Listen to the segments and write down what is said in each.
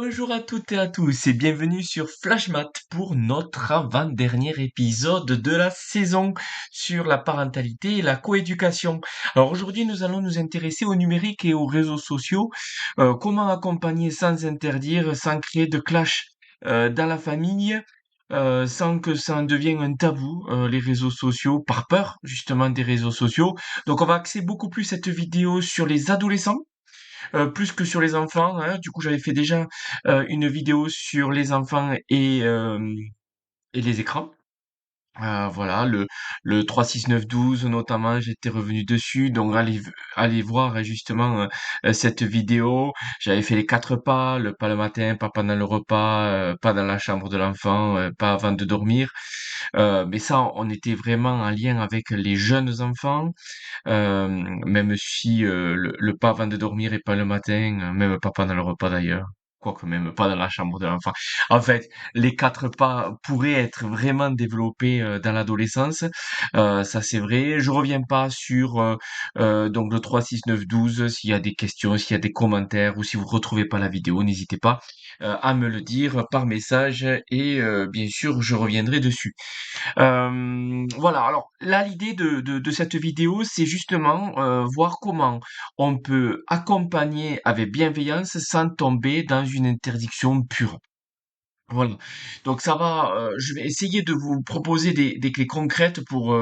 Bonjour à toutes et à tous et bienvenue sur Flashmat pour notre avant-dernier épisode de la saison sur la parentalité et la coéducation. Alors aujourd'hui nous allons nous intéresser au numérique et aux réseaux sociaux, comment accompagner sans interdire, sans créer de clash dans la famille, sans que ça en devienne un tabou, les réseaux sociaux, par peur justement des réseaux sociaux. Donc on va axer beaucoup plus cette vidéo sur les adolescents plus que sur les enfants, hein. Du coup, j'avais fait déjà une vidéo sur les enfants et les écrans. Voilà, le 3, 6, 9, 12 notamment, j'étais revenu dessus. Donc allez voir justement cette vidéo. J'avais fait les quatre pas, le pas le matin, pas pendant le repas, pas dans la chambre de l'enfant, pas avant de dormir. Mais ça, on était vraiment en lien avec les jeunes enfants. Même si le pas avant de dormir et pas le matin, même pas pendant le repas d'ailleurs. Quoique même pas dans la chambre de l'enfant. En fait, les quatre pas pourraient être vraiment développés dans l'adolescence. Ça c'est vrai. Je reviens pas sur donc le 3, 6, 9, 12. S'il y a des questions, s'il y a des commentaires ou si vous retrouvez pas la vidéo, n'hésitez pas à me le dire par message et bien sûr je reviendrai dessus. Voilà, alors là, l'idée de cette vidéo, c'est justement voir comment on peut accompagner avec bienveillance sans tomber dans une interdiction pure. Voilà. Donc ça va, je vais essayer de vous proposer des clés concrètes pour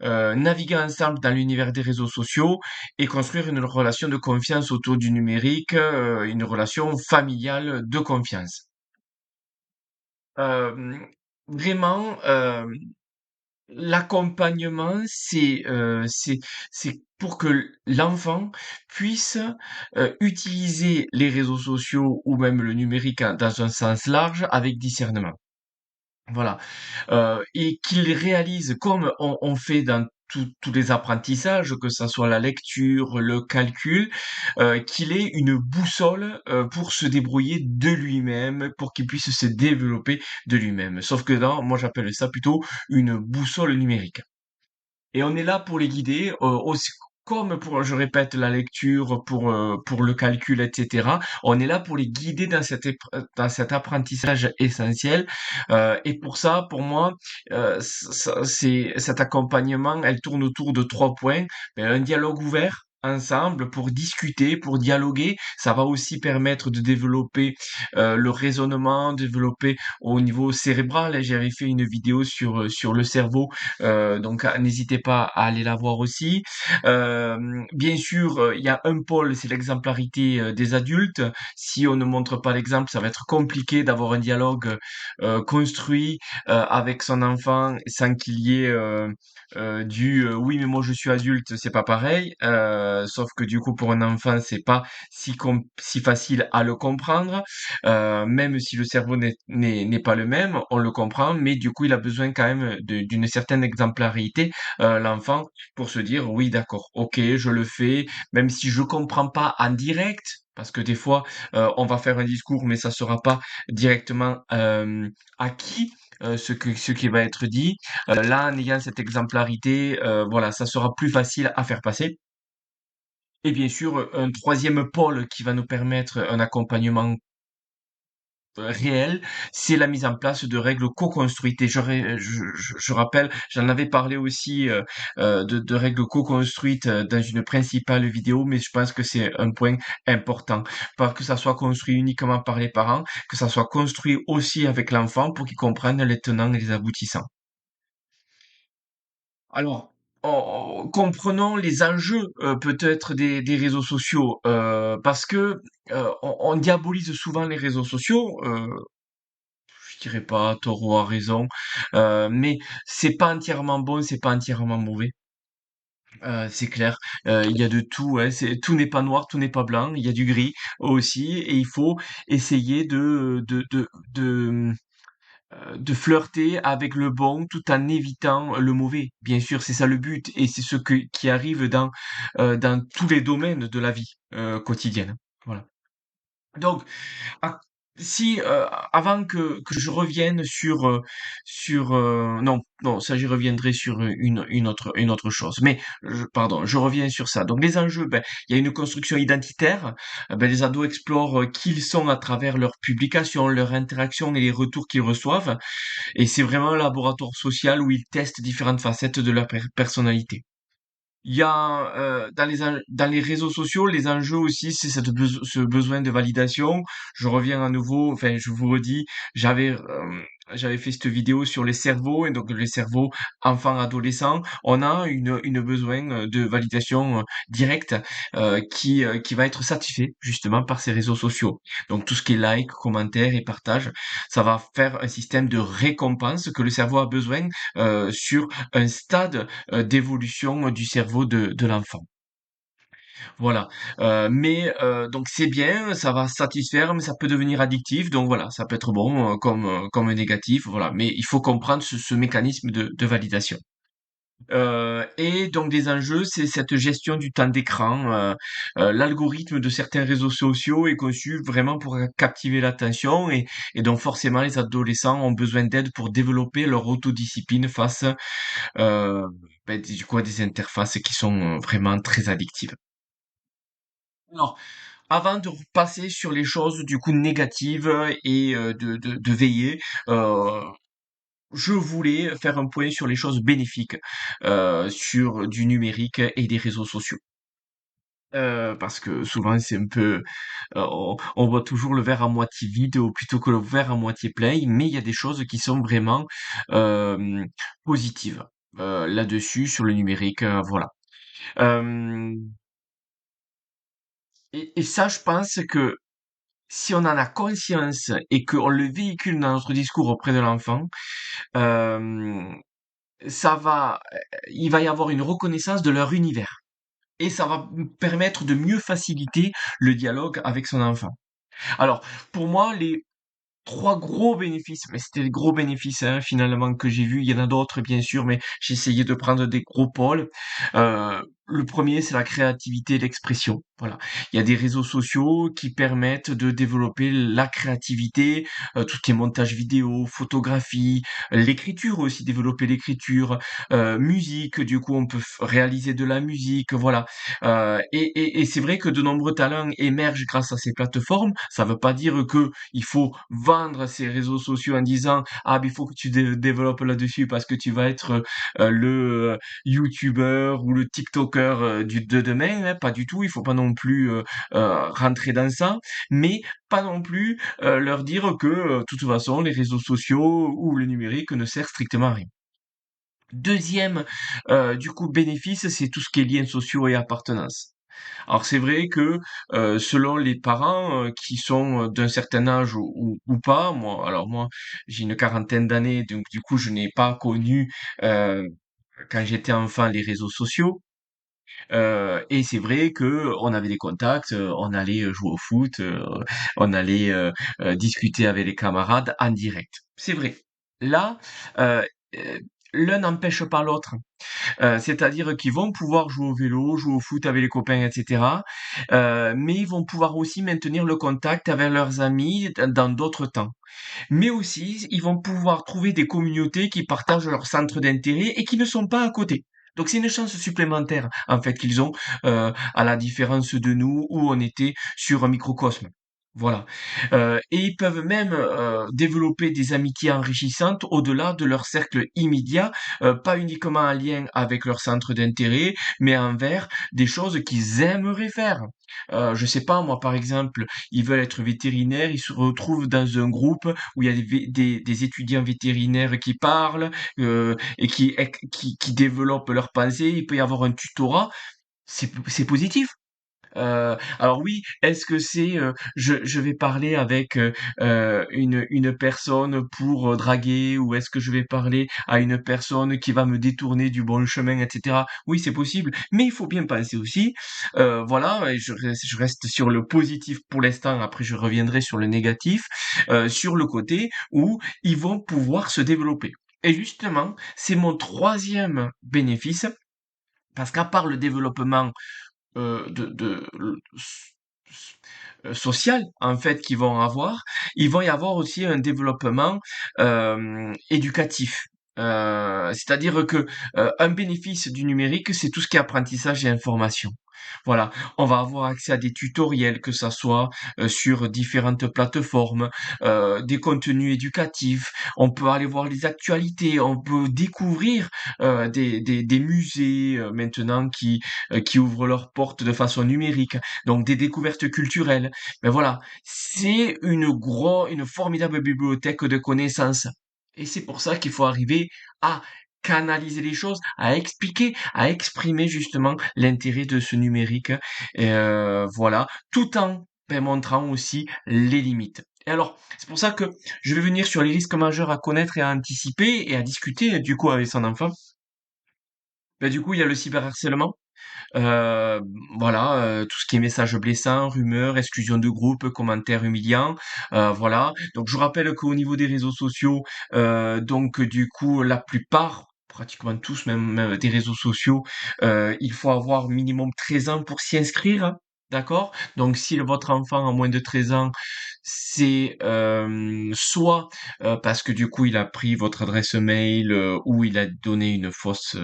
naviguer ensemble dans l'univers des réseaux sociaux et construire une relation de confiance autour du numérique, une relation familiale de confiance. Euh, Vraiment, l'accompagnement, c'est pour que l'enfant puisse utiliser les réseaux sociaux ou même le numérique dans un sens large avec discernement. Voilà. Et qu'il réalise comme on fait dans tous les apprentissages, que ça soit la lecture, le calcul, qu'il ait une boussole pour se débrouiller de lui-même, pour qu'il puisse se développer de lui-même. Sauf que là, moi j'appelle ça plutôt une boussole numérique. Et on est là pour les guider, aussi comme pour, je répète, la lecture, pour le calcul, etc. On est là pour les guider dans dans cet apprentissage essentiel. Et pour ça, pour moi, c'est cet accompagnement, elle tourne autour de 3 points. Un dialogue ouvert ensemble pour discuter, pour dialoguer. Ça va aussi permettre de développer le raisonnement, développer au niveau cérébral. J'avais fait une vidéo sur le cerveau donc n'hésitez pas à aller la voir aussi. Bien sûr, il y a un pôle, c'est l'exemplarité des adultes. Si on ne montre pas l'exemple, ça va être compliqué d'avoir un dialogue construit avec son enfant sans qu'il y ait oui mais moi je suis adulte, c'est pas pareil. Sauf que du coup pour un enfant c'est pas si facile à le comprendre. Même si le cerveau n'est pas le même, on le comprend, mais du coup, il a besoin quand même d'une certaine exemplarité, l'enfant, pour se dire, oui, d'accord, ok, je le fais, même si je comprends pas en direct, parce que des fois, on va faire un discours, mais ça sera pas directement acquis. Ce qui va être dit. Là, en ayant cette exemplarité, voilà, ça sera plus facile à faire passer. Et bien sûr, un troisième pôle qui va nous permettre un accompagnement réel, c'est la mise en place de règles co-construites. Et je rappelle, j'en avais parlé aussi de règles co-construites dans une principale vidéo, mais je pense que c'est un point important. Pas que ça soit construit uniquement par les parents, que ça soit construit aussi avec l'enfant pour qu'il comprenne les tenants et les aboutissants. Alors, comprenons les enjeux peut-être des réseaux sociaux, parce que on diabolise souvent les réseaux sociaux. Je dirais pas à tort ou à raison, mais c'est pas entièrement bon, c'est pas entièrement mauvais. C'est clair, il y a de tout, hein, tout n'est pas noir, tout n'est pas blanc, il y a du gris aussi et il faut essayer de flirter avec le bon tout en évitant le mauvais. Bien sûr, c'est ça le but et c'est qui arrive dans tous les domaines de la vie quotidienne. Voilà. Donc, Si, avant que je revienne non, non, ça j'y reviendrai sur une autre chose. Mais pardon, je reviens sur ça. Donc les enjeux, ben, il y a une construction identitaire. Ben, les ados explorent qui ils sont à travers leurs publications, leurs interactions et les retours qu'ils reçoivent. Et c'est vraiment un laboratoire social où ils testent différentes facettes de leur personnalité. Il y a dans les réseaux sociaux, les enjeux aussi, c'est ce besoin de validation. Je reviens à nouveau, enfin, je vous redis, j'avais fait cette vidéo sur les cerveaux et donc les cerveaux enfants, adolescents. On a une besoin de validation directe qui va être satisfait justement par ces réseaux sociaux. Donc tout ce qui est like, commentaires et partage, ça va faire un système de récompense que le cerveau a besoin sur un stade d'évolution du cerveau de l'enfant. Voilà. Donc c'est bien, ça va satisfaire, mais ça peut devenir addictif. Donc voilà, ça peut être bon comme négatif. Voilà. Mais il faut comprendre ce mécanisme de validation. Et donc des enjeux, c'est cette gestion du temps d'écran. L'algorithme de certains réseaux sociaux est conçu vraiment pour captiver l'attention et donc forcément les adolescents ont besoin d'aide pour développer leur autodiscipline face euh, du coup à des interfaces qui sont vraiment très addictives. Alors, avant de passer sur les choses du coup négatives et de veiller, euh, je voulais faire un point sur les choses bénéfiques sur du numérique et des réseaux sociaux. Parce que souvent c'est un peu, on voit toujours le verre à moitié vide ou plutôt que le verre à moitié plein, mais il y a des choses qui sont vraiment euh, positives là-dessus sur le numérique, voilà. Euh, et ça, je pense que si on en a conscience et qu'on le véhicule dans notre discours auprès de l'enfant, euh, ça va, il va y avoir une reconnaissance de leur univers. Et ça va permettre de mieux faciliter le dialogue avec son enfant. Alors, pour moi, les trois gros bénéfices, mais c'était les gros bénéfices hein, finalement que j'ai vus. Il y en a d'autres bien sûr, mais j'ai essayé de prendre des gros pôles. Le premier, c'est la créativité et l'expression. Voilà, il y a des réseaux sociaux qui permettent de développer la créativité, tout ce qui est montage vidéo, photographie, l'écriture aussi, développer l'écriture, musique. Du coup, on peut réaliser de la musique. Voilà, et c'est vrai que de nombreux talents émergent grâce à ces plateformes. Ça ne veut pas dire que il faut vendre ces réseaux sociaux en disant ah mais il faut que tu développes là-dessus parce que tu vas être le YouTuber ou le TikToker de demain. Hein, pas du tout. Il faut pas non plus rentrer dans ça, mais pas non plus leur dire que de toute façon les réseaux sociaux ou le numérique ne sert strictement à rien. Deuxième, du coup, bénéfice, c'est tout ce qui est liens sociaux et appartenance. Alors c'est vrai que selon les parents qui sont d'un certain âge ou pas, moi j'ai une quarantaine d'années, donc du coup je n'ai pas connu quand j'étais enfant les réseaux sociaux. Et c'est vrai que on avait des contacts, on allait jouer au foot, on allait discuter avec les camarades en direct. C'est vrai. Là, euh, euh, l'un n'empêche pas l'autre. C'est-à-dire qu'ils vont pouvoir jouer au vélo, jouer au foot avec les copains, etc. Mais ils vont pouvoir aussi maintenir le contact avec leurs amis dans d'autres temps. Mais aussi, ils vont pouvoir trouver des communautés qui partagent leurs centres d'intérêt et qui ne sont pas à côté. Donc c'est une chance supplémentaire en fait qu'ils ont à la différence de nous où on était sur un microcosme. Voilà. Et ils peuvent même développer des amitiés enrichissantes au-delà de leur cercle immédiat, pas uniquement en lien avec leur centre d'intérêt, mais envers des choses qu'ils aimeraient faire. Je sais pas, moi par exemple, ils veulent être vétérinaires, ils se retrouvent dans un groupe où il y a des étudiants vétérinaires qui parlent et qui développent leurs pensées. Il peut y avoir un tutorat. C'est positif. Alors oui, est-ce que c'est je vais parler avec une personne pour draguer ou est-ce que je vais parler à une personne qui va me détourner du bon chemin, etc. Oui, c'est possible, mais il faut bien penser aussi, voilà, et je reste sur le positif pour l'instant, après je reviendrai sur le négatif, sur le côté où ils vont pouvoir se développer. Et justement, c'est mon troisième bénéfice, parce qu'à part le développement de sociales en fait qu'ils vont avoir, il va y avoir aussi un développement éducatif. C'est-à-dire que un bénéfice du numérique, c'est tout ce qui est apprentissage et information. Voilà, on va avoir accès à des tutoriels, que ça soit sur différentes plateformes, des contenus éducatifs. On peut aller voir les actualités, on peut découvrir des musées maintenant qui ouvrent leurs portes de façon numérique, donc des découvertes culturelles. Mais voilà, c'est une formidable bibliothèque de connaissances. Et c'est pour ça qu'il faut arriver à canaliser les choses, à expliquer, à exprimer justement l'intérêt de ce numérique, et voilà, tout en montrant aussi les limites. Et alors, c'est pour ça que je vais venir sur les risques majeurs à connaître et à anticiper et à discuter du coup avec son enfant. Du coup, il y a le cyberharcèlement. Heu, voilà, tout ce qui est messages blessants, rumeurs, exclusion de groupe, commentaires humiliants, voilà. Donc je vous rappelle qu'au niveau des réseaux sociaux, donc du coup, la plupart, pratiquement tous même des réseaux sociaux, il faut avoir minimum 13 ans pour s'y inscrire, hein, d'accord? Donc si votre enfant a moins de 13 ans, c'est, soit, parce que du coup il a pris votre adresse mail, ou il a donné une fausse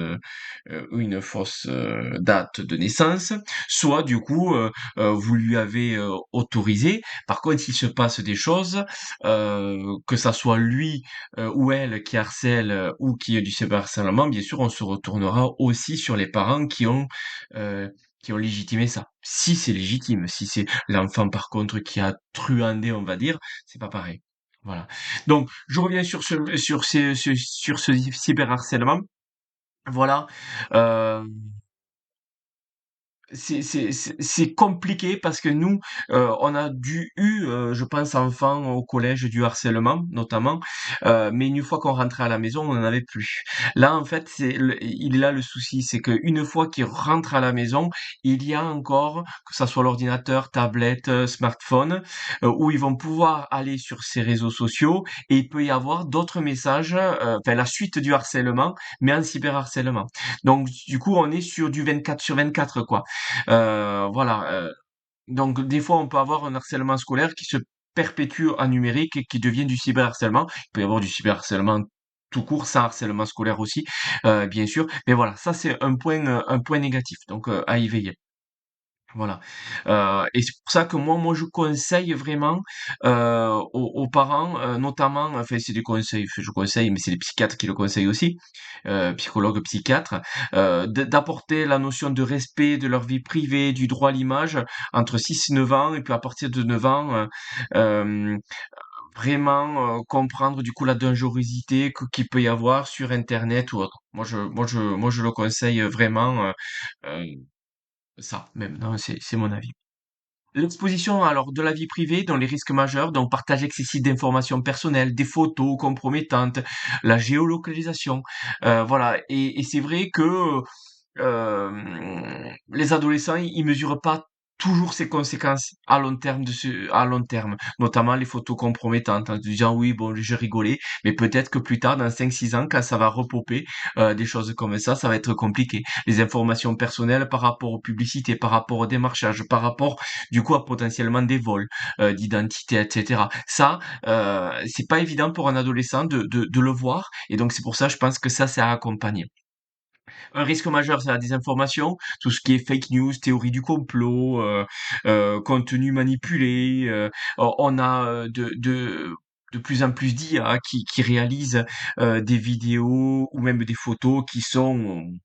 date de naissance, soit du coup vous lui avez autorisé. Par contre, s'il se passe des choses, que ça soit lui ou elle qui harcèle ou qui est du cyberharcèlement, bien sûr, on se retournera aussi sur les parents euh, qui ont légitimé ça. Si c'est légitime, si c'est l'enfant par contre qui a truandé, on va dire, c'est pas pareil. Voilà. Donc, je reviens sur ce cyberharcèlement. Voilà. Euh, c'est compliqué parce que nous, on a je pense, enfant au collège, du harcèlement notamment, mais une fois qu'on rentrait à la maison, on n'en avait plus. Là, en fait, il est là le souci, c'est qu'une fois qu'ils rentrent à la maison, il y a encore, que ça soit l'ordinateur, tablette, smartphone, où ils vont pouvoir aller sur ces réseaux sociaux et il peut y avoir d'autres messages, enfin la suite du harcèlement, mais en cyberharcèlement. Donc du coup, on est sur du 24 sur 24, quoi. Voilà. Donc des fois, on peut avoir un harcèlement scolaire qui se perpétue en numérique et qui devient du cyberharcèlement. Il peut y avoir du cyberharcèlement tout court, sans harcèlement scolaire aussi, bien sûr. Mais voilà, ça c'est un point négatif, donc à y veiller. Voilà. Et c'est pour ça que moi je conseille vraiment aux parents, notamment, enfin c'est des conseils, je conseille, mais c'est les psychiatres qui le conseillent aussi, psychologues, psychiatres, d'apporter la notion de respect de leur vie privée, du droit à l'image entre 6 et 9 ans, et puis à partir de 9 ans, euh, vraiment comprendre du coup la dangerosité qu'il peut y avoir sur Internet ou autre. Moi je le conseille vraiment, euh, ça même, non, c'est mon avis. L'exposition alors de la vie privée dans les risques majeurs, donc partage excessif d'informations personnelles, des photos compromettantes, la géolocalisation, voilà. Et c'est vrai que les adolescents, ils mesurent pas toujours ces conséquences à long terme à long terme, notamment les photos compromettantes, en se disant oui, bon, je rigolais, mais peut-être que plus tard, dans 5 6 ans, quand ça va repoper, des choses comme ça va être compliqué. Les informations personnelles par rapport aux publicités, par rapport au démarchage, par rapport, du coup, à potentiellement des vols, d'identité, etc. Ça, c'est pas évident pour un adolescent de le voir, et donc c'est pour ça, je pense que ça, c'est à accompagner. Un risque majeur, c'est la désinformation, tout ce qui est fake news, théorie du complot, contenu manipulé. On a de plus en plus d'IA qui réalisent des vidéos ou même des photos qui sont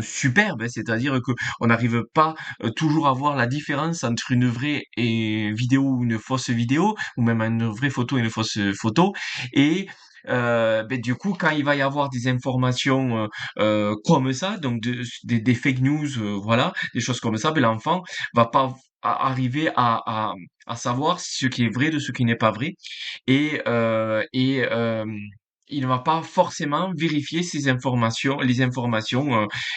superbes, hein. C'est-à-dire que on n'arrive pas toujours à voir la différence entre une vraie vidéo ou une fausse vidéo, ou même une vraie photo et une fausse photo. Et du coup, quand il va y avoir des informations comme ça, donc des fake news, voilà, des choses comme ça, l'enfant va pas arriver à savoir ce qui est vrai de ce qui n'est pas vrai. Et il ne va pas forcément vérifier les informations,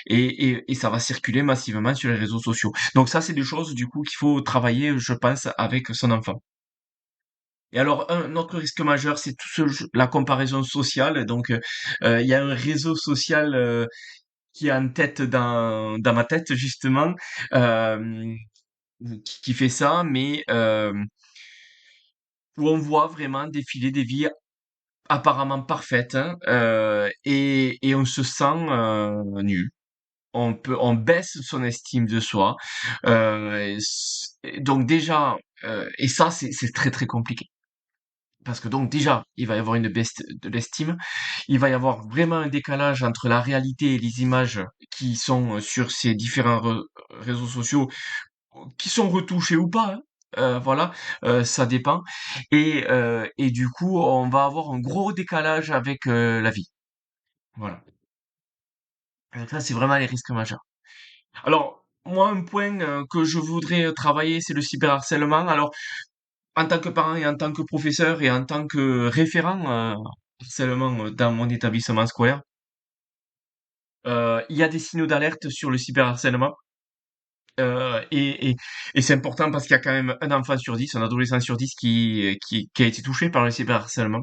et ça va circuler massivement sur les réseaux sociaux. Donc ça, c'est des choses du coup qu'il faut travailler, je pense, avec son enfant. Et alors, un autre risque majeur, c'est la comparaison sociale. Donc, il y a un réseau social qui est en tête dans ma tête, justement. Euh, qui fait ça, mais où on voit vraiment défiler des vies apparemment parfaites, hein, et on se sent nul. On baisse son estime de soi. Donc déjà, et ça c'est très très compliqué. Parce que donc déjà, il va y avoir une baisse de l'estime, il va y avoir vraiment un décalage entre la réalité et les images qui sont sur ces différents réseaux sociaux, qui sont retouchés ou pas, hein. Voilà, ça dépend. Et du coup, on va avoir un gros décalage avec la vie. Voilà. Donc ça, c'est vraiment les risques majeurs. Alors, moi, un point que je voudrais travailler, c'est le cyberharcèlement. Alors, en tant que parent et en tant que professeur et en tant que référent harcèlement dans mon établissement scolaire, il y a des signaux d'alerte sur le cyberharcèlement. Et c'est important parce qu'il y a quand même un enfant sur 10, un adolescent sur 10 qui a été touché par le cyberharcèlement.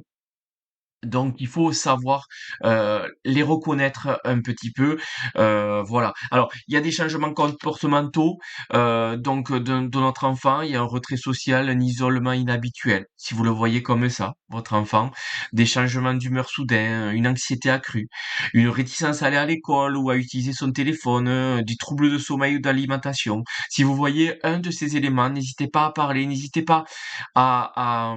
Donc il faut savoir les reconnaître un petit peu, voilà. Alors il y a des changements comportementaux, donc de notre enfant, il y a un retrait social, un isolement inhabituel, si vous le voyez comme ça, votre enfant. Des changements d'humeur soudains, une anxiété accrue, une réticence à aller à l'école ou à utiliser son téléphone, des troubles de sommeil ou d'alimentation. Si vous voyez un de ces éléments, n'hésitez pas à parler, n'hésitez pas à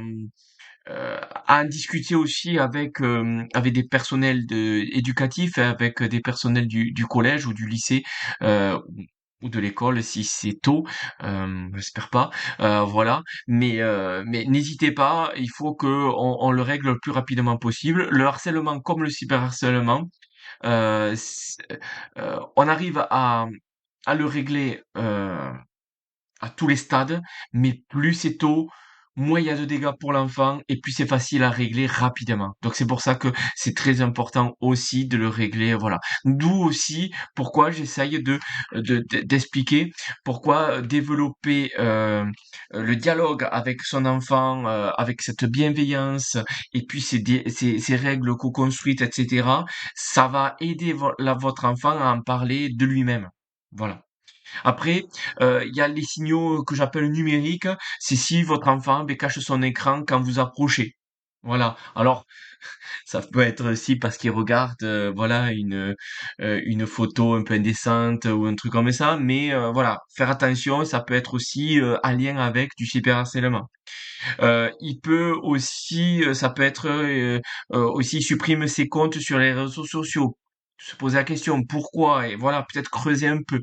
à en discuter aussi avec avec des personnels éducatifs, et avec des personnels du collège ou du lycée, ou de l'école si c'est tôt, j'espère pas, voilà. Mais n'hésitez pas, il faut que on le règle le plus rapidement possible. Le harcèlement comme le cyberharcèlement, on arrive à le régler à tous les stades, mais plus c'est tôt, moins il y a de dégâts pour l'enfant et plus c'est facile à régler rapidement. Donc c'est pour ça que c'est très important aussi de le régler, voilà. D'où aussi pourquoi j'essaye d'expliquer pourquoi développer le dialogue avec son enfant, avec cette bienveillance et puis ces règles co-construites, etc. Ça va aider votre enfant à en parler de lui-même. Voilà. Après, il y a les signaux que j'appelle numériques. C'est si votre enfant cache son écran quand vous approchez. Voilà. Alors, ça peut être aussi parce qu'il regarde, voilà, une photo un peu indécente ou un truc comme ça. Mais voilà, faire attention. Ça peut être aussi en lien avec du cyberharcèlement. Il peut aussi, ça peut être aussi il supprime ses comptes sur les réseaux sociaux. Se poser la question pourquoi et voilà peut-être creuser un peu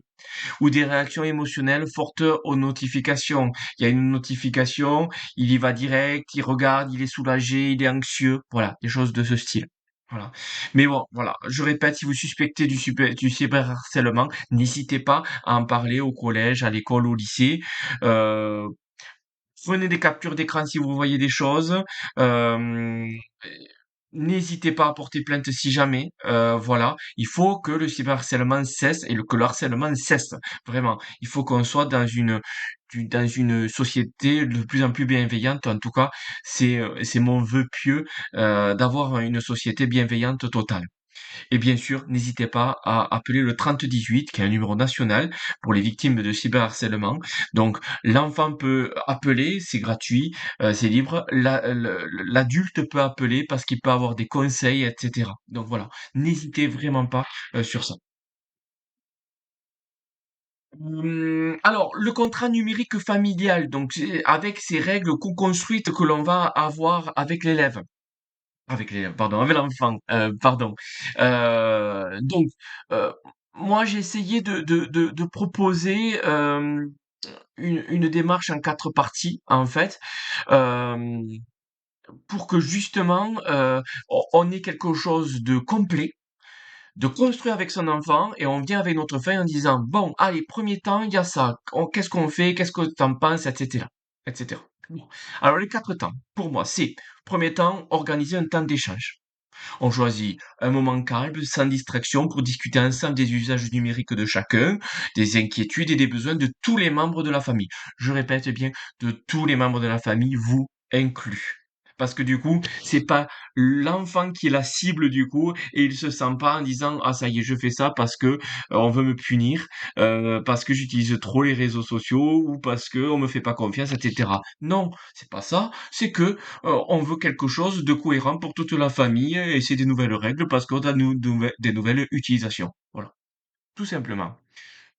ou des réactions émotionnelles fortes aux notifications. Il y a une notification, il y va direct, il regarde, il est soulagé, il est anxieux, voilà, des choses de ce style. Voilà. Mais bon, voilà, je répète, si vous suspectez du cyberharcèlement, n'hésitez pas à en parler au collège, à l'école, au lycée. Euh, Prenez des captures d'écran si vous voyez des choses. Euh, N'hésitez pas à porter plainte si jamais. Voilà, il faut que le cyberharcèlement cesse et que le harcèlement cesse. Vraiment, il faut qu'on soit dans une société de plus en plus bienveillante. En tout cas, c'est mon vœu pieux d'avoir une société bienveillante totale. Et bien sûr, n'hésitez pas à appeler le 3018, qui est un numéro national pour les victimes de cyberharcèlement. Donc, l'enfant peut appeler, c'est gratuit, c'est libre. L'adulte peut appeler parce qu'il peut avoir des conseils, etc. Donc voilà, n'hésitez vraiment pas sur ça. Alors, le contrat numérique familial, donc avec ces règles co-construites que l'on va avoir avec l'élève. Avec les pardon, avec l'enfant, pardon. Donc, heu, moi j'ai essayé de proposer, une démarche en 4 parties, en fait, hem, pour que justement, on ait quelque chose de complet, de construit avec son enfant et on vient avec notre feuille en disant: «Bon, allez, premier temps, il y a ça. Qu'est-ce qu'on fait? Qu'est-ce que tu en penses?» et cetera, et cetera. Bon, alors les 4 temps, pour moi, c'est: premier temps, organiser un temps d'échange. On choisit un moment calme, sans distraction, pour discuter ensemble des usages numériques de chacun, des inquiétudes et des besoins de tous les membres de la famille. Je répète bien, de tous les membres de la famille, vous inclus. Parce que du coup, c'est pas l'enfant qui est la cible du coup, et il se sent pas en disant ah ça y est je fais ça parce que on veut me punir, parce que j'utilise trop les réseaux sociaux ou parce que on me fait pas confiance, etc. Non, c'est pas ça. C'est que on veut quelque chose de cohérent pour toute la famille et c'est des nouvelles règles parce qu'on a des nouvelles utilisations. Voilà, tout simplement.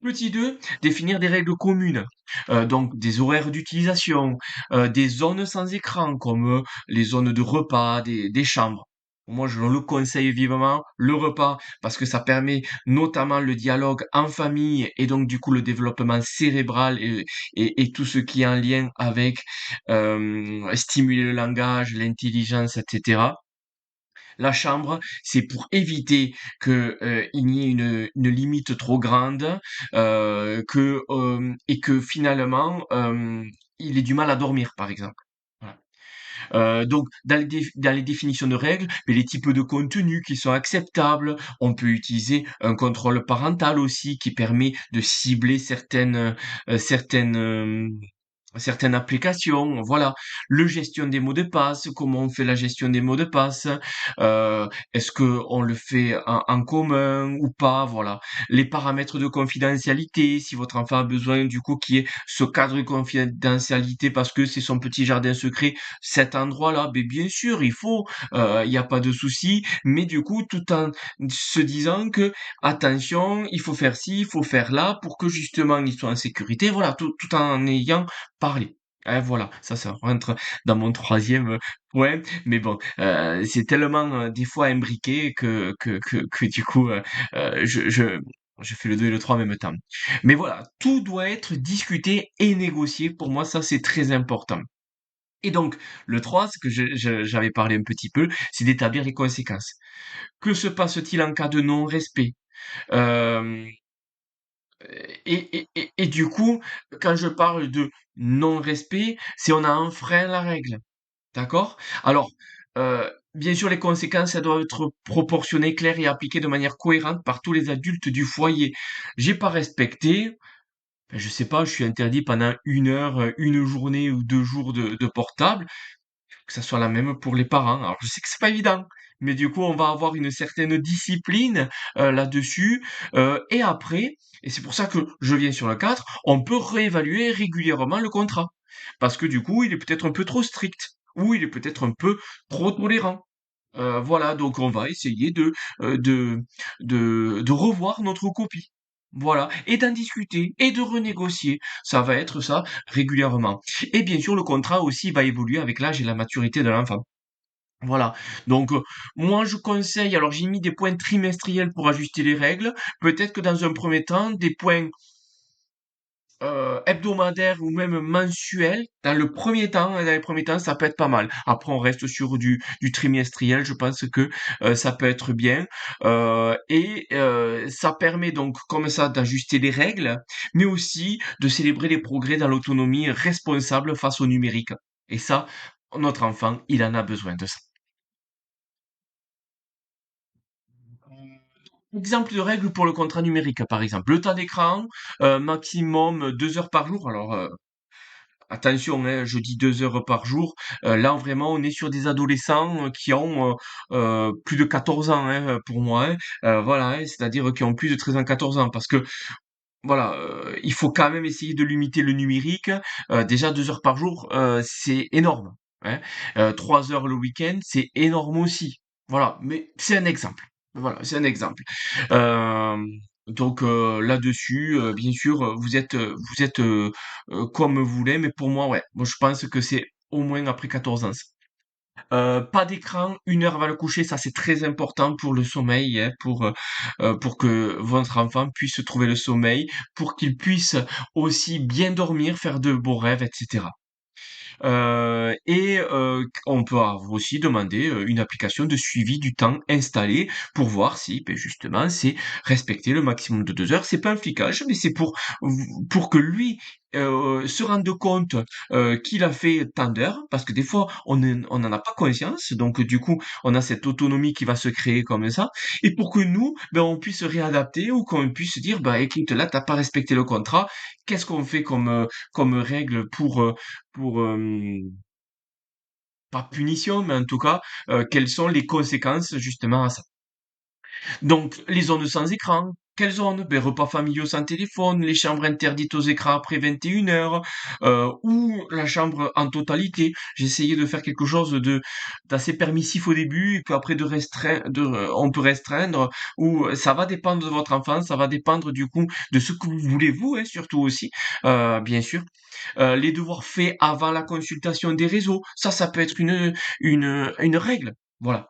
Petit 2, définir des règles communes, donc des horaires d'utilisation, des zones sans écran comme les zones de repas, des chambres. Moi, je le conseille vivement, le repas, parce que ça permet notamment le dialogue en famille et donc du coup le développement cérébral et tout ce qui est en lien avec stimuler le langage, l'intelligence, etc. La chambre, c'est pour éviter que il n'y ait une limite trop grande, et que finalement il ait du mal à dormir, par exemple. Voilà. Donc dans les définitions de règles, mais les types de contenus qui sont acceptables, on peut utiliser un contrôle parental aussi qui permet de cibler certaines applications, voilà. Le gestion des mots de passe, comment on fait la gestion des mots de passe, est-ce que on le fait en commun ou pas, voilà. Les paramètres de confidentialité, si votre enfant a besoin du coup qu'il y ait ce cadre de confidentialité parce que c'est son petit jardin secret, cet endroit-là, ben bien sûr, il faut, il n'y a pas de souci, mais du coup, tout en se disant que attention, il faut faire ci, il faut faire là pour que justement ils soient en sécurité, voilà, tout en ayant parler. Voilà, ça rentre dans mon troisième point. Mais bon, c'est tellement des fois imbriqué que du coup, je fais le 2 et le 3 en même temps. Mais voilà, tout doit être discuté et négocié. Pour moi, ça, c'est très important. Et donc, le 3, ce que j'avais parlé un petit peu, c'est d'établir les conséquences. Que se passe-t-il en cas de non-respect? Euh, et du coup, quand je parle de non-respect, c'est on a enfreint la règle. D'accord? Alors, bien sûr, les conséquences, elles doivent être proportionnées, claires et appliquées de manière cohérente par tous les adultes du foyer. J'ai pas respecté, ben, je sais pas, je suis interdit pendant 1 heure, une journée ou 2 jours de portable que ça soit la même pour les parents. Alors je sais que c'est pas évident, mais du coup on va avoir une certaine discipline là-dessus. Et après, et c'est pour ça que je viens sur le 4, on peut réévaluer régulièrement le contrat. Parce que du coup, il est peut-être un peu trop strict, ou il est peut-être un peu trop tolérant. Voilà, donc on va essayer euh, de, de revoir notre copie. Voilà, et d'en discuter et de renégocier. Ça va être ça régulièrement. Et bien sûr, le contrat aussi va évoluer avec l'âge et la maturité de l'enfant. Voilà. Donc, moi, je conseille, alors j'ai mis des points trimestriels pour ajuster les règles. Peut-être que dans un premier temps, des points hebdomadaire ou même mensuel, dans les premiers temps, ça peut être pas mal. Après, on reste sur du trimestriel. Je pense que ça peut être bien. Ça permet donc comme ça d'ajuster les règles, mais aussi de célébrer les progrès dans l'autonomie responsable face au numérique. Et ça, notre enfant, il en a besoin de ça. Exemple de règles pour le contrat numérique, par exemple. Le temps d'écran, maximum 2 heures par jour. Alors, attention, hein, je dis 2 heures par jour. Là, vraiment, on est sur des adolescents qui ont plus de 14 ans, hein, pour moi. Hein. Voilà, hein, c'est-à-dire qui ont plus de 13 ans, 14 ans. Parce que, voilà, il faut quand même essayer de limiter le numérique. Déjà, 2 heures par jour, c'est énorme. Hein. 3 heures le week-end, c'est énorme aussi. Voilà, mais c'est un exemple. Voilà, c'est un exemple. Euh, donc là-dessus, bien sûr, vous êtes comme vous voulez, mais pour moi, ouais, moi je pense que c'est au moins après 14 ans. Ça. Pas d'écran, 1 heure avant le coucher, ça c'est très important pour le sommeil, hein, pour que votre enfant puisse trouver le sommeil, pour qu'il puisse aussi bien dormir, faire de beaux rêves, etc. On peut aussi demander une application de suivi du temps installé pour voir si, ben justement, c'est respecter le maximum de 2 heures. C'est pas un flicage, mais c'est pour que lui se rende compte qu'il a fait tant d'heures, parce que des fois, on n'en a pas conscience, donc du coup, on a cette autonomie qui va se créer comme ça, et pour que nous, ben, on puisse réadapter ou qu'on puisse dire, bah écoute, là, t'as pas respecté le contrat, qu'est-ce qu'on fait comme règle pour pas punition, mais en tout cas, quelles sont les conséquences justement à ça. Donc, les zones sans écran. Quelles zones? Ben, repas familiaux sans téléphone, les chambres interdites aux écrans après 21 heures, ou la chambre en totalité. J'ai essayé de faire quelque chose d'assez permissif au début, et puis après on peut restreindre, ou ça va dépendre de votre enfant, ça va dépendre du coup de ce que vous voulez vous, hein, surtout aussi, bien sûr. Les devoirs faits avant la consultation des réseaux, ça peut être une règle. Voilà.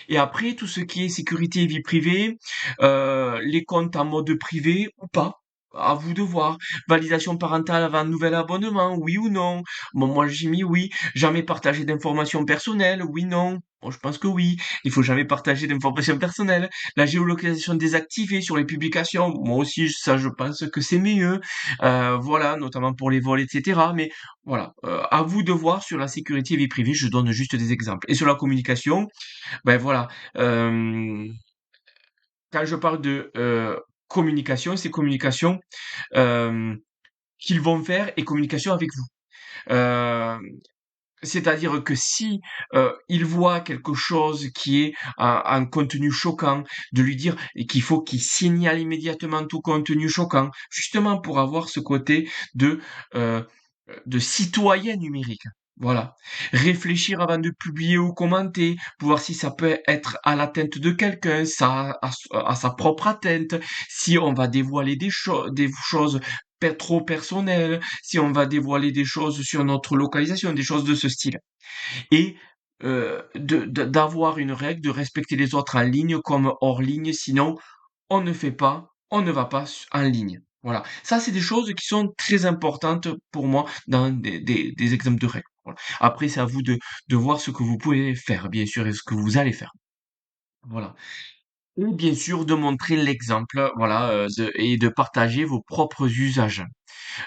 Et après, tout ce qui est sécurité et vie privée, les comptes en mode privé ou pas, à vous de voir. Validation parentale avant un nouvel abonnement, oui ou non? Bon, moi j'ai mis oui. Jamais partager d'informations personnelles, oui, non? Bon, je pense que oui. Il faut jamais partager d'informations personnelles. La géolocalisation désactivée sur les publications, moi aussi ça je pense que c'est mieux. Voilà, notamment pour les vols, etc. Mais voilà, à vous de voir sur la sécurité et vie privée. Je donne juste des exemples. Et sur la communication. Ben voilà, quand je parle de communication, c'est communication euh, qu'ils vont faire et communication avec vous. Euh, C'est-à-dire que si il voit quelque chose qui est un contenu choquant, de lui dire et qu'il faut qu'il signale immédiatement tout contenu choquant, justement pour avoir ce côté de euh, de citoyen numérique. Voilà. Réfléchir avant de publier ou commenter, pour voir si ça peut être à l'atteinte de quelqu'un, ça, à sa propre atteinte, si on va dévoiler des choses trop personnelles, si on va dévoiler des choses sur notre localisation, des choses de ce style. Et d'avoir une règle, de respecter les autres en ligne comme hors ligne, sinon on ne fait pas, on ne va pas en ligne. Voilà. Ça, c'est des choses qui sont très importantes pour moi dans des exemples de règles. Voilà. Après, c'est à vous de voir ce que vous pouvez faire, bien sûr, et ce que vous allez faire. Voilà. Et bien sûr, de montrer l'exemple, voilà, et de partager vos propres usages.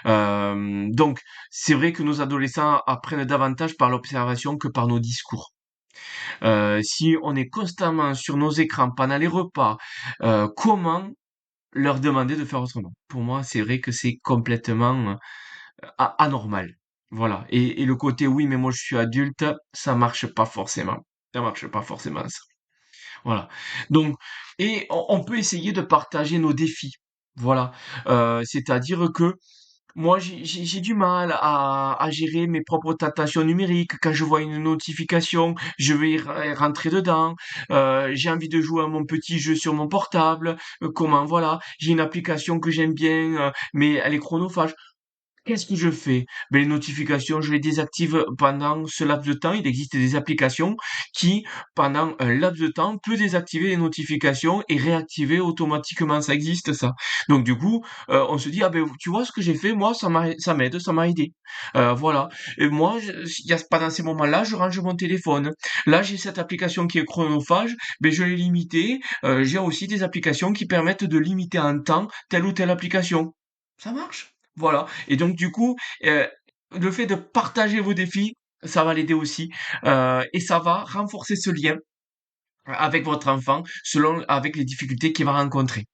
Donc, c'est vrai que nos adolescents apprennent davantage par l'observation que par nos discours. Si on est constamment sur nos écrans pendant les repas, comment leur demander de faire autrement? Pour moi, c'est vrai que c'est complètement anormal. Voilà. Et le côté oui, mais moi je suis adulte, ça marche pas forcément. Ça marche pas forcément ça. Voilà. Donc, et on peut essayer de partager nos défis. Voilà. C'est-à-dire que moi, j'ai du mal à gérer mes propres tentations numériques. Quand je vois une notification, je vais rentrer dedans. J'ai envie de jouer à mon petit jeu sur mon portable. Comment, voilà. J'ai une application que j'aime bien, mais elle est chronophage. Qu'est-ce que je fais? Ben, les notifications, je les désactive pendant ce laps de temps. Il existe des applications qui, pendant un laps de temps, peut désactiver les notifications et réactiver automatiquement. Ça existe, ça. Donc, du coup, on se dit, ah ben, tu vois ce que j'ai fait? Moi, ça m'aide, ça m'a aidé. Voilà. Et moi, il y a, pendant ces moments-là, je range mon téléphone. Là, j'ai cette application qui est chronophage, ben, je l'ai limitée. J'ai aussi des applications qui permettent de limiter en temps telle ou telle application. Ça marche. Voilà. Et donc du coup, le fait de partager vos défis, ça va l'aider aussi, et ça va renforcer ce lien avec votre enfant selon avec les difficultés qu'il va rencontrer.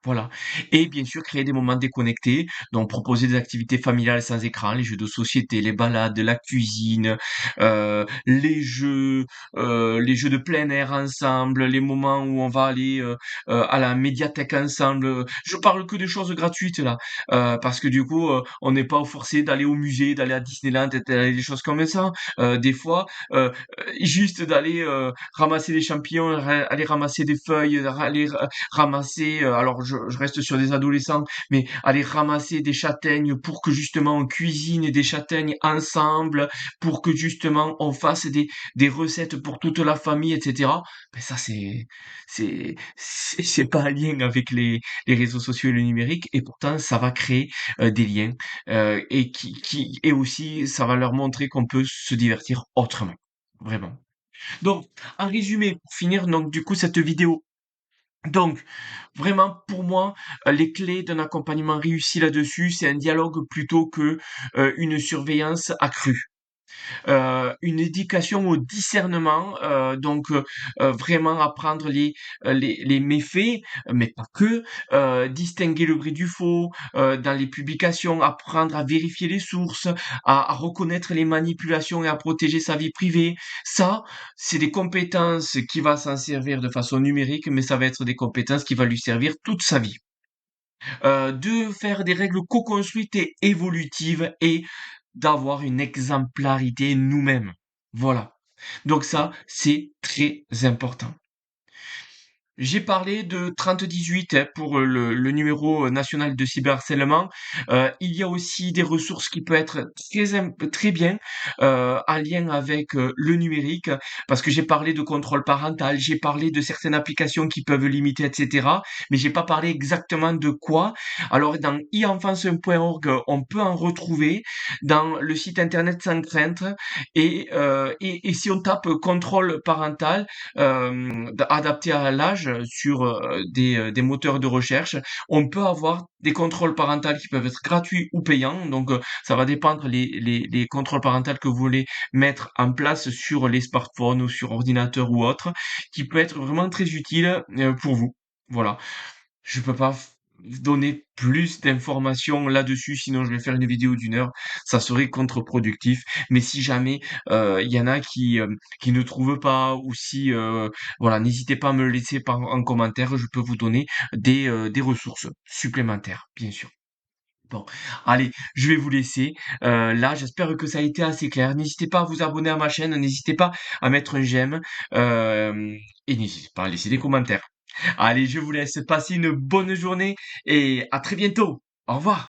Voilà. Et bien sûr, créer des moments déconnectés, donc proposer des activités familiales sans écran, les jeux de société, les balades, la cuisine, les jeux de plein air ensemble, les moments où on va aller à la médiathèque ensemble. Je parle que de choses gratuites là, parce que du coup, on n'est pas forcé d'aller au musée, d'aller à Disneyland, des choses comme ça. Des fois, juste d'aller ramasser des champignons, aller ramasser des feuilles, aller ramasser, alors je reste sur des adolescents, mais aller ramasser des châtaignes pour que justement on cuisine des châtaignes ensemble, pour que justement on fasse des recettes pour toute la famille, etc. Ben ça c'est pas un lien avec les réseaux sociaux et le numérique, et pourtant ça va créer des liens et et aussi ça va leur montrer qu'on peut se divertir autrement, vraiment. Donc, en résumé, pour finir donc du coup cette vidéo. Donc, vraiment, pour moi, les clés d'un accompagnement réussi là-dessus, c'est un dialogue plutôt que une surveillance accrue. une éducation au discernement, vraiment apprendre les méfaits, mais pas que, distinguer le vrai du faux, dans les publications, apprendre à vérifier les sources, à reconnaître les manipulations et à protéger sa vie privée. Ça, c'est des compétences qui va s'en servir de façon numérique, mais ça va être des compétences qui va lui servir toute sa vie. De faire des règles co-construites et évolutives et d'avoir une exemplarité nous-mêmes. Voilà. Donc ça, c'est très important. J'ai parlé de 3018 hein, pour le numéro national de cyberharcèlement. Il y a aussi des ressources qui peuvent être très bien en lien avec le numérique, parce que j'ai parlé de contrôle parental, j'ai parlé de certaines applications qui peuvent limiter, etc. Mais j'ai pas parlé exactement de quoi. Alors dans e-enfance.org, on peut en retrouver dans le site internet Sans crainte et si on tape contrôle parental adapté à l'âge sur des moteurs de recherche. On peut avoir des contrôles parentaux qui peuvent être gratuits ou payants. Donc, ça va dépendre les contrôles parentaux que vous voulez mettre en place sur les smartphones ou sur ordinateur ou autre, qui peut être vraiment très utile pour vous. Voilà. Je peux pas donner plus d'informations là-dessus, sinon je vais faire une vidéo d'1 heure. Ça serait contre-productif. Mais si jamais il y en a qui ne trouvent pas ou si voilà, n'hésitez pas à me le laisser en commentaire. Je peux vous donner des ressources supplémentaires, bien sûr. Bon, allez, je vais vous laisser. Là, j'espère que ça a été assez clair. N'hésitez pas à vous abonner à ma chaîne, n'hésitez pas à mettre un j'aime et n'hésitez pas à laisser des commentaires. Allez, je vous laisse passer une bonne journée et à très bientôt. Au revoir.